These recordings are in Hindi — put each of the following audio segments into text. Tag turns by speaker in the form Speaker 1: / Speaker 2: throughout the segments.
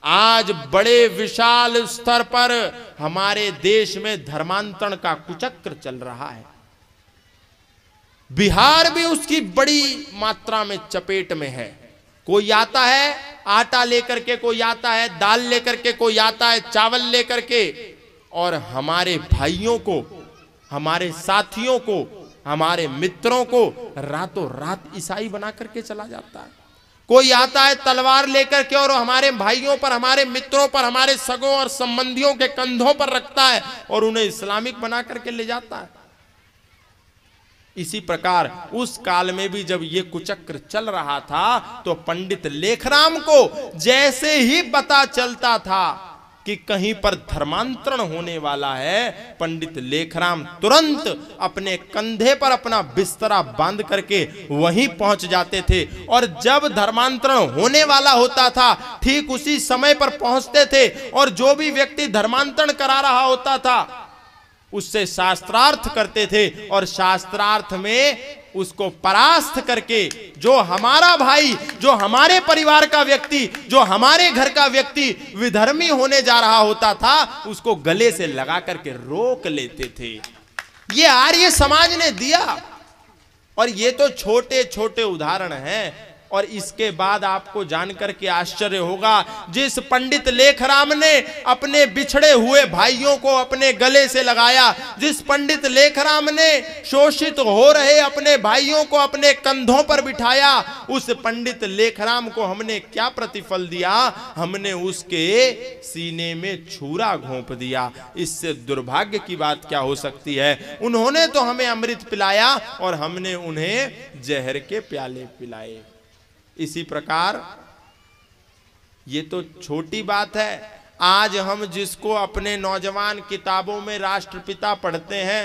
Speaker 1: आज बड़े विशाल स्तर पर हमारे देश में धर्मांतरण का कुचक्र चल रहा है। बिहार भी उसकी बड़ी मात्रा में चपेट में है। कोई आता है आटा लेकर के, कोई आता है दाल लेकर के, कोई आता है चावल लेकर के, और हमारे भाइयों को, हमारे साथियों को, हमारे मित्रों को रातों रात ईसाई बना करके चला जाता है। कोई आता है तलवार लेकर के और हमारे भाइयों पर, हमारे मित्रों पर, हमारे सगों और संबंधियों के कंधों पर रखता है और उन्हें इस्लामिक बना करके ले जाता है। इसी प्रकार उस काल में भी जब ये कुचक्र चल रहा था तो पंडित लेखराम को जैसे ही पता चलता था कि कहीं पर धर्मांतरण होने वाला है, पंडित लेखराम तुरंत अपने कंधे पर अपना बिस्तरा बांध करके वहीं पहुंच जाते थे। और जब धर्मांतरण होने वाला होता था ठीक उसी समय पर पहुंचते थे, और जो भी व्यक्ति धर्मांतरण करा रहा होता था उससे शास्त्रार्थ करते थे, और शास्त्रार्थ में उसको परास्त करके जो हमारा भाई, जो हमारे परिवार का व्यक्ति, जो हमारे घर का व्यक्ति विधर्मी होने जा रहा होता था उसको गले से लगा करके रोक लेते थे। ये आर्य समाज ने दिया। और ये तो छोटे छोटे उदाहरण हैं। और इसके बाद आपको जानकर के आश्चर्य होगा, जिस पंडित लेखराम ने अपने बिछड़े हुए भाइयों को अपने गले से लगाया, जिस पंडित लेखराम ने शोषित हो रहे अपने भाइयों को अपने कंधों पर बिठाया, उस पंडित लेखराम को हमने क्या प्रतिफल दिया? हमने उसके सीने में छुरा घोंप दिया। इससे दुर्भाग्य की बात क्या हो सकती है? उन्होंने तो हमें अमृत पिलाया और हमने उन्हें जहर के प्याले पिलाए। इसी प्रकार ये तो छोटी बात है। आज हम जिसको अपने नौजवान किताबों में राष्ट्रपिता पढ़ते हैं,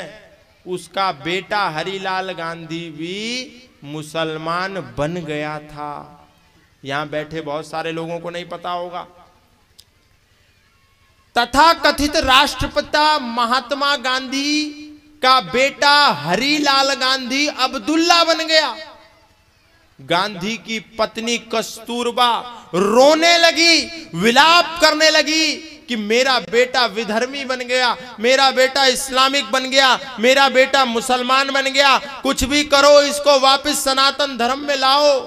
Speaker 1: उसका बेटा हरिलाल गांधी भी मुसलमान बन गया था। यहां बैठे बहुत सारे लोगों को नहीं पता होगा। तथाकथित राष्ट्रपिता महात्मा गांधी का बेटा हरिलाल गांधी अब्दुल्ला बन गया। गांधी की पत्नी कस्तूरबा रोने लगी, विलाप करने लगी कि मेरा बेटा विधर्मी बन गया, मेरा बेटा इस्लामिक बन गया, मेरा बेटा मुसलमान बन गया, कुछ भी करो इसको वापस सनातन धर्म में लाओ।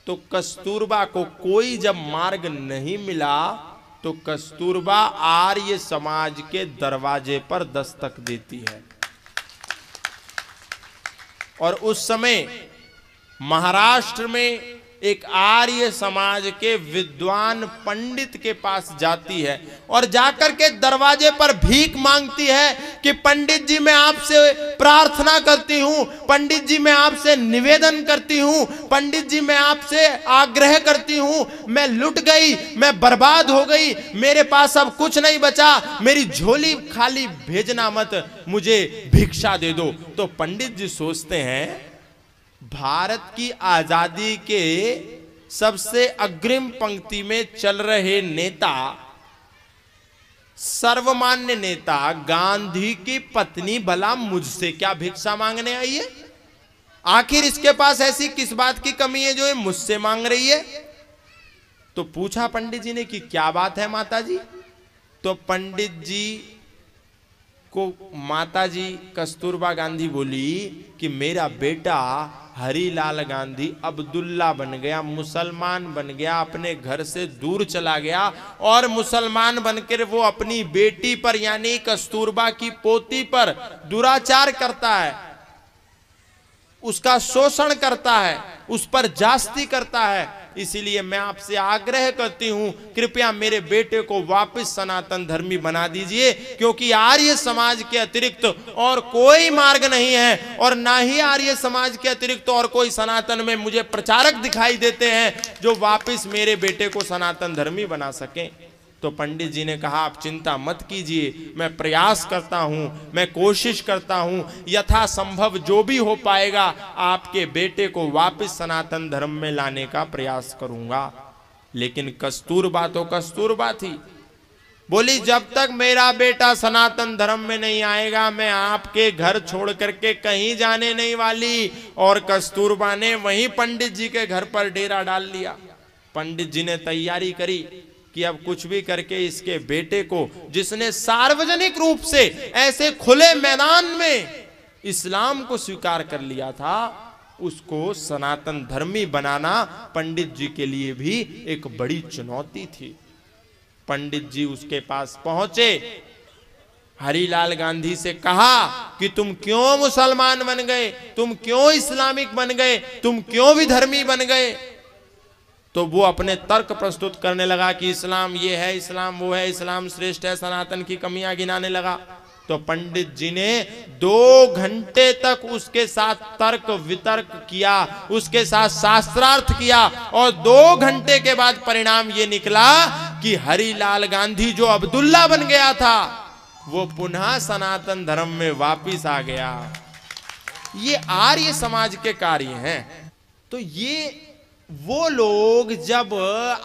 Speaker 1: तो कस्तूरबा को कोई जब मार्ग नहीं मिला तो कस्तूरबा आर्य समाज के दरवाजे पर दस्तक देती है। और उस समय महाराष्ट्र में एक आर्य समाज के विद्वान पंडित के पास जाती है और जाकर के दरवाजे पर भीख मांगती है कि पंडित जी मैं आपसे प्रार्थना करती हूँ, पंडित जी मैं आपसे निवेदन करती हूँ, पंडित जी मैं आपसे आग्रह करती हूँ, मैं लुट गई, मैं बर्बाद हो गई, मेरे पास अब कुछ नहीं बचा, मेरी झोली खाली भेजना मत, मुझे भिक्षा दे दो। तो पंडित जी सोचते हैं भारत की आजादी के सबसे अग्रिम पंक्ति में चल रहे नेता, सर्वमान्य नेता गांधी की पत्नी भला मुझसे क्या भिक्षा मांगने आई है? आखिर इसके पास ऐसी किस बात की कमी है जो ये मुझसे मांग रही है? तो पूछा पंडित जी ने कि क्या बात है माता जी? तो पंडित जी को माता जी कस्तूरबा गांधी बोली कि मेरा बेटा हरिलाल गांधी अब्दुल्ला बन गया, मुसलमान बन गया, अपने घर से दूर चला गया और मुसलमान बनकर वो अपनी बेटी पर यानी कस्तूरबा की पोती पर दुराचार करता है, उसका शोषण करता है, उस पर जास्ती करता है। इसीलिए मैं आपसे आग्रह करती हूं कृपया मेरे बेटे को वापस सनातन धर्मी बना दीजिए, क्योंकि आर्य समाज के अतिरिक्त और कोई मार्ग नहीं है और ना ही आर्य समाज के अतिरिक्त और कोई सनातन में मुझे प्रचारक दिखाई देते हैं जो वापस मेरे बेटे को सनातन धर्मी बना सकें। तो पंडित जी ने कहा आप चिंता मत कीजिए, मैं प्रयास करता हूं, मैं कोशिश करता हूं, यथासंभव जो भी हो पाएगा आपके बेटे को वापस सनातन धर्म में लाने का प्रयास करूंगा। लेकिन कस्तूरबा तो कस्तूरबा थी, बोली जब तक मेरा बेटा सनातन धर्म में नहीं आएगा मैं आपके घर छोड़ करके कहीं जाने नहीं वाली। और कस्तूरबा ने वहीं पंडित जी के घर पर डेरा डाल लिया। पंडित जी ने तैयारी करी, कि अब कुछ भी करके इसके बेटे को, जिसने सार्वजनिक रूप से ऐसे खुले मैदान में इस्लाम को स्वीकार कर लिया था, उसको सनातन धर्मी बनाना पंडित जी के लिए भी एक बड़ी चुनौती थी। पंडित जी उसके पास पहुंचे, हरिलाल गांधी से कहा कि तुम क्यों मुसलमान बन गए, तुम क्यों इस्लामिक बन गए, तुम क्यों विधर्मी बन गए। तो वो अपने तर्क प्रस्तुत करने लगा कि इस्लाम ये है, इस्लाम वो है, इस्लाम श्रेष्ठ है, सनातन की कमियां गिनाने लगा। तो पंडित जी ने 2 घंटे तक उसके साथ तर्क वितर्क किया, उसके साथ शास्त्रार्थ किया, और 2 घंटे के बाद परिणाम ये निकला कि हरिलाल गांधी जो अब्दुल्ला बन गया था वो पुनः सनातन धर्म में वापिस आ गया। ये आर्य समाज के कार्य हैं। तो ये वो लोग जब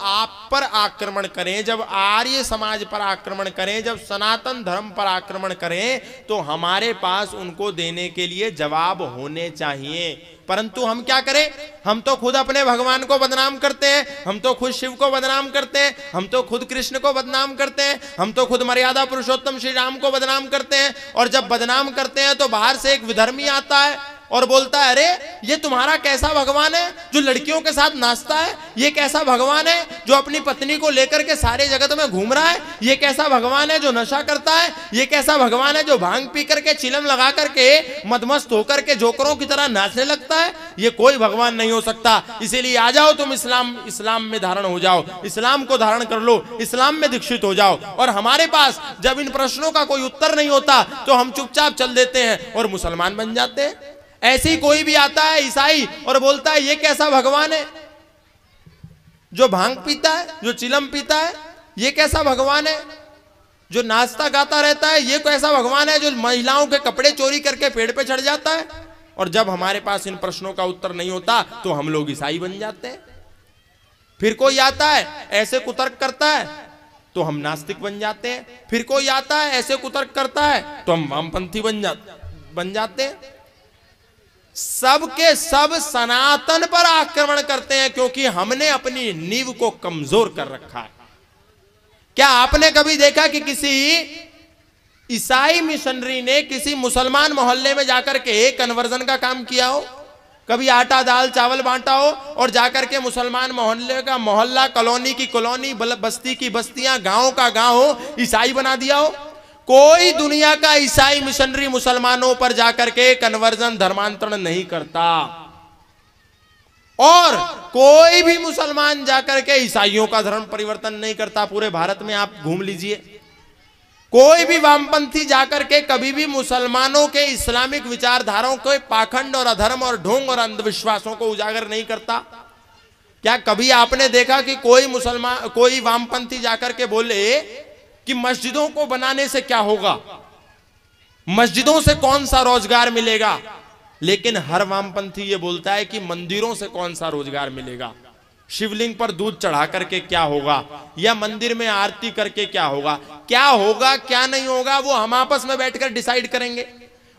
Speaker 1: आप पर आक्रमण करें, जब आर्य समाज पर आक्रमण करें, जब सनातन धर्म पर आक्रमण करें, तो हमारे पास उनको देने के लिए जवाब होने चाहिए। परंतु हम क्या करें? हम तो खुद अपने भगवान को बदनाम करते हैं, हम तो खुद शिव को बदनाम करते हैं, हम तो खुद कृष्ण को बदनाम करते हैं, हम तो खुद मर्यादा पुरुषोत्तम श्री राम को बदनाम करते हैं। और जब बदनाम करते हैं तो बाहर से एक विधर्मी आता है और बोलता है, अरे ये तुम्हारा कैसा भगवान है जो लड़कियों के साथ नाचता है, ये कैसा भगवान है जो अपनी पत्नी को लेकर के सारे जगत में घूम रहा है, ये कैसा भगवान है जो नशा करता है, ये कैसा भगवान है जो भांग पी करके चिलम लगा करके मदमस्त होकर के जोकरों की तरह नाचने लगता है। ये कोई भगवान नहीं हो सकता। इसीलिए आ जाओ तुम इस्लाम में धारण हो जाओ, इस्लाम को धारण कर लो, इस्लाम में दीक्षित हो जाओ। और हमारे पास जब इन प्रश्नों का कोई उत्तर नहीं होता तो हम चुपचाप चल देते हैं और मुसलमान बन जाते हैं। ऐसे ही कोई भी आता है ईसाई और बोलता है, ये कैसा भगवान है जो भांग पीता है, जो चिलम पीता है, ये कैसा भगवान है जो नाचता गाता रहता है, ये कैसा भगवान है जो महिलाओं के कपड़े चोरी करके पेड़ पे चढ़ जाता है। और जब हमारे पास इन प्रश्नों का उत्तर नहीं होता तो हम लोग ईसाई बन जाते हैं। फिर कोई आता है ऐसे कुतर्क करता है तो हम नास्तिक बन जाते हैं। फिर कोई आता है ऐसे कुतर्क करता है तो हम वामपंथी बन जाते हैं। सबके सब सनातन पर आक्रमण करते हैं क्योंकि हमने अपनी नींव को कमजोर कर रखा है। क्या आपने कभी देखा कि किसी ईसाई मिशनरी ने किसी मुसलमान मोहल्ले में जाकर के कन्वर्जन का काम किया हो? कभी आटा दाल चावल बांटा हो और जाकर के मुसलमान मोहल्ले का मोहल्ला, कॉलोनी की कॉलोनी, बस्ती की बस्तियां, गांव का गांव ईसाई बना दिया हो? कोई दुनिया का ईसाई मिशनरी मुसलमानों पर जाकर के कन्वर्जन धर्मांतरण नहीं करता। और कोई भी मुसलमान जाकर के ईसाइयों का धर्म परिवर्तन नहीं करता। पूरे भारत में आप घूम लीजिए, कोई भी वामपंथी जाकर के कभी भी मुसलमानों के इस्लामिक विचारधाराओं के पाखंड और अधर्म और ढोंग और अंधविश्वासों को उजागर नहीं करता। क्या कभी आपने देखा कि कोई वामपंथी जाकर के बोले कि मस्जिदों को बनाने से क्या होगा, मस्जिदों से कौन सा रोजगार मिलेगा? लेकिन हर वामपंथी ये बोलता है कि मंदिरों से कौन सा रोजगार मिलेगा, शिवलिंग पर दूध चढ़ा करके क्या होगा, या मंदिर में आरती करके क्या होगा। क्या होगा क्या नहीं होगा वो हम आपस में बैठकर डिसाइड करेंगे।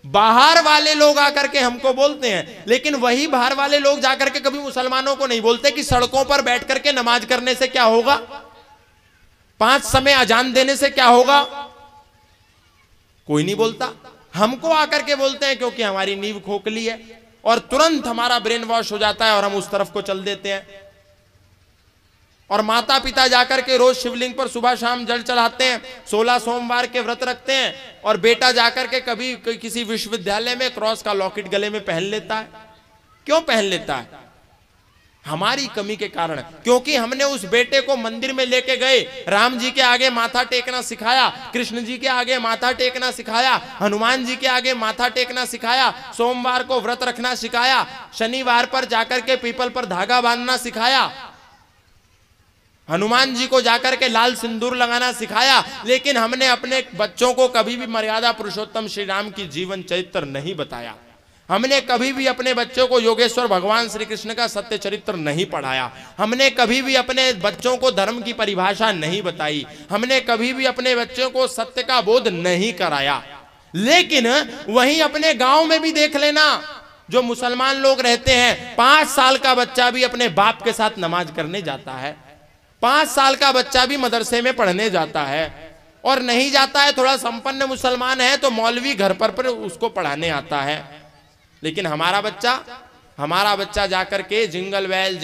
Speaker 1: बाहर वाले लोग आकर के हमको बोलते हैं, लेकिन वही बाहर वाले लोग जाकर के कभी मुसलमानों को नहीं बोलते कि सड़कों पर बैठ करके नमाज करने से क्या होगा, 5 समय अजान देने से क्या होगा। कोई नहीं बोलता। हमको आकर के बोलते हैं क्योंकि हमारी नींव खोखली है और तुरंत हमारा ब्रेन वॉश हो जाता है और हम उस तरफ को चल देते हैं। और माता पिता जाकर के रोज शिवलिंग पर सुबह शाम जल चढ़ाते हैं, 16 सोमवार के व्रत रखते हैं, और बेटा जाकर के कभी किसी विश्वविद्यालय में क्रॉस का लॉकेट गले में पहन लेता है। क्यों पहन लेता है? हमारी कमी के कारण। क्योंकि हमने उस बेटे को मंदिर में लेके गए, राम जी के आगे माथा टेकना सिखाया, कृष्ण जी के आगे माथा टेकना सिखाया, हनुमान जी के आगे माथा टेकना सिखाया, सोमवार को व्रत रखना सिखाया, शनिवार पर जाकर के पीपल पर धागा बांधना सिखाया, हनुमान जी को जाकर के लाल सिंदूर लगाना सिखाया। लेकिन हमने अपने बच्चों को कभी भी मर्यादा पुरुषोत्तम श्री राम की जीवन चरित्र नहीं बताया। हमने कभी भी अपने बच्चों को योगेश्वर भगवान श्री कृष्ण का सत्य चरित्र नहीं पढ़ाया। हमने कभी भी अपने बच्चों को धर्म की परिभाषा नहीं बताई। हमने कभी भी अपने बच्चों को सत्य का बोध नहीं कराया। लेकिन वहीं अपने गांव में भी देख लेना, जो मुसलमान लोग रहते हैं, 5 साल का बच्चा भी अपने बाप के साथ नमाज करने जाता है। 5 साल का बच्चा भी मदरसे में पढ़ने जाता है, और नहीं जाता है थोड़ा संपन्न मुसलमान है तो मौलवी घर पर उसको पढ़ाने आता है। लेकिन हमारा बच्चा जाकर के jingle bell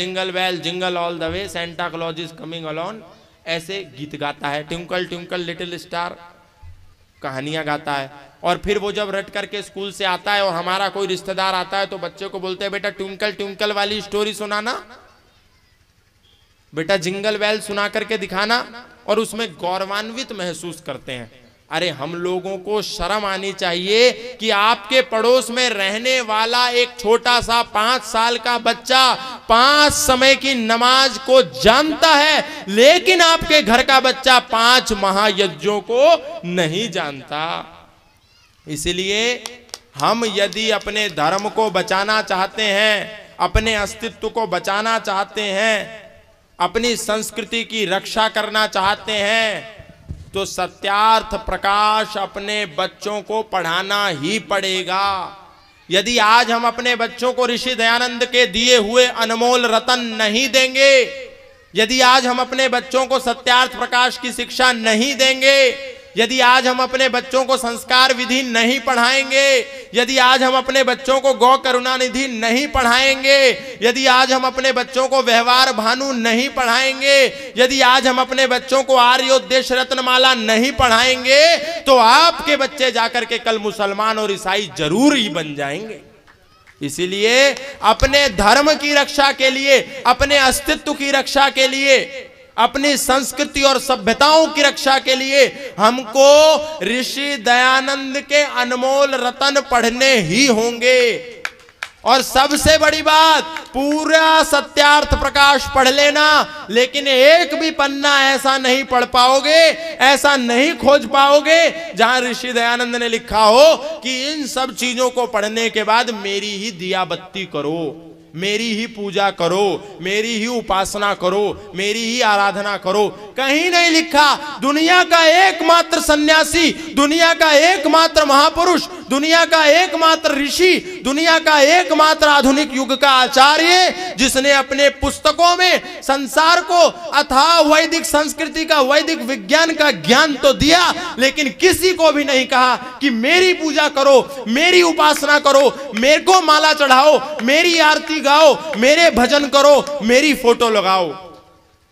Speaker 1: jingle all the way, Santa Claus is coming alone, ऐसे गीत गाता है, ट्विंकल ट्विंकल लिटिल स्टार कहानियां गाता है। और फिर वो जब रट करके स्कूल से आता है और हमारा कोई रिश्तेदार आता है तो बच्चे को बोलते हैं बेटा ट्विंकल ट्विंकल वाली स्टोरी सुनाना, बेटा जिंगल बेल सुना करके दिखाना, और उसमें गौरवान्वित महसूस करते हैं। अरे हम लोगों को शर्म आनी चाहिए कि आपके पड़ोस में रहने वाला एक छोटा सा 5 साल का बच्चा 5 समय की नमाज को जानता है, लेकिन आपके घर का बच्चा 5 महायज्ञों को नहीं जानता। इसलिए हम यदि अपने धर्म को बचाना चाहते हैं, अपने अस्तित्व को बचाना चाहते हैं, अपनी संस्कृति की रक्षा करना चाहते हैं, तो सत्यार्थ प्रकाश अपने बच्चों को पढ़ाना ही पड़ेगा। यदि आज हम अपने बच्चों को ऋषि दयानंद के दिए हुए अनमोल रतन नहीं देंगे, यदि आज हम अपने बच्चों को सत्यार्थ प्रकाश की शिक्षा नहीं देंगे, यदि आज हम अपने बच्चों को संस्कार विधि नहीं पढ़ाएंगे, यदि आज हम अपने बच्चों को गौ करुणा निधि नहीं पढ़ाएंगे, यदि आज हम अपने बच्चों को व्यवहार भानु नहीं पढ़ाएंगे, यदि आज हम अपने बच्चों को आर्योद्देश्य रत्नमाला नहीं पढ़ाएंगे, तो आपके बच्चे जाकर के कल मुसलमान और ईसाई जरूर ही बन जाएंगे। इसीलिए अपने धर्म की रक्षा के लिए, अपने अस्तित्व की रक्षा के लिए, अपनी संस्कृति और सभ्यताओं की रक्षा के लिए हमको ऋषि दयानंद के अनमोल रतन पढ़ने ही होंगे। और सबसे बड़ी बात, पूरा सत्यार्थ प्रकाश पढ़ लेना, लेकिन एक भी पन्ना ऐसा नहीं पढ़ पाओगे, ऐसा नहीं खोज पाओगे जहां ऋषि दयानंद ने लिखा हो कि इन सब चीजों को पढ़ने के बाद मेरी ही दिया बत्ती करो, मेरी ही पूजा करो, मेरी ही उपासना करो, मेरी ही आराधना करो। कहीं नहीं लिखा। दुनिया का एकमात्र सन्यासी, दुनिया का एकमात्र महापुरुष, दुनिया का एकमात्र ऋषि, दुनिया का एकमात्र आधुनिक युग का आचार्य, जिसने अपने पुस्तकों में संसार को अथाह वैदिक संस्कृति का, वैदिक विज्ञान का ज्ञान तो दिया, लेकिन किसी को भी नहीं कहा कि मेरी पूजा करो, मेरी उपासना करो, मेरे को माला चढ़ाओ, मेरी आरती गाओ, मेरे भजन करो, मेरी फोटो लगाओ।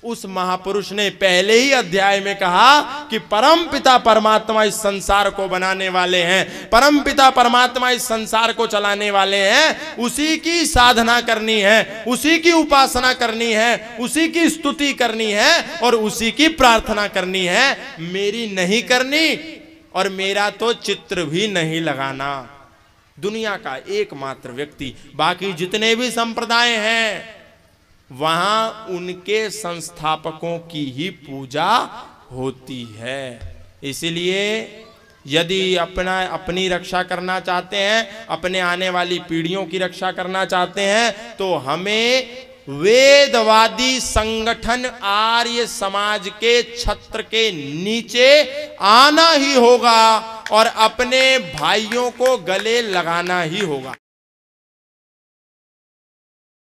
Speaker 1: उस महापुरुष ने पहले ही अध्याय में कहा कि परम पिता परमात्मा इस संसार को बनाने वाले हैं, परम पिता परमात्मा इस संसार को चलाने वाले हैं, उसी की साधना करनी है, उसी की उपासना करनी है, उसी की स्तुति करनी है और उसी की प्रार्थना करनी है, मेरी नहीं करनी और मेरा तो चित्र भी नहीं लगाना। दुनिया का एकमात्र व्यक्ति, बाकी जितने भी संप्रदाय हैं वहां उनके संस्थापकों की ही पूजा होती है। इसलिए यदि अपनी रक्षा करना चाहते हैं, अपने आने वाली पीढ़ियों की रक्षा करना चाहते हैं, तो हमें वेदवादी संगठन आर्य समाज के छत्र के नीचे आना ही होगा और अपने भाइयों को गले लगाना ही होगा।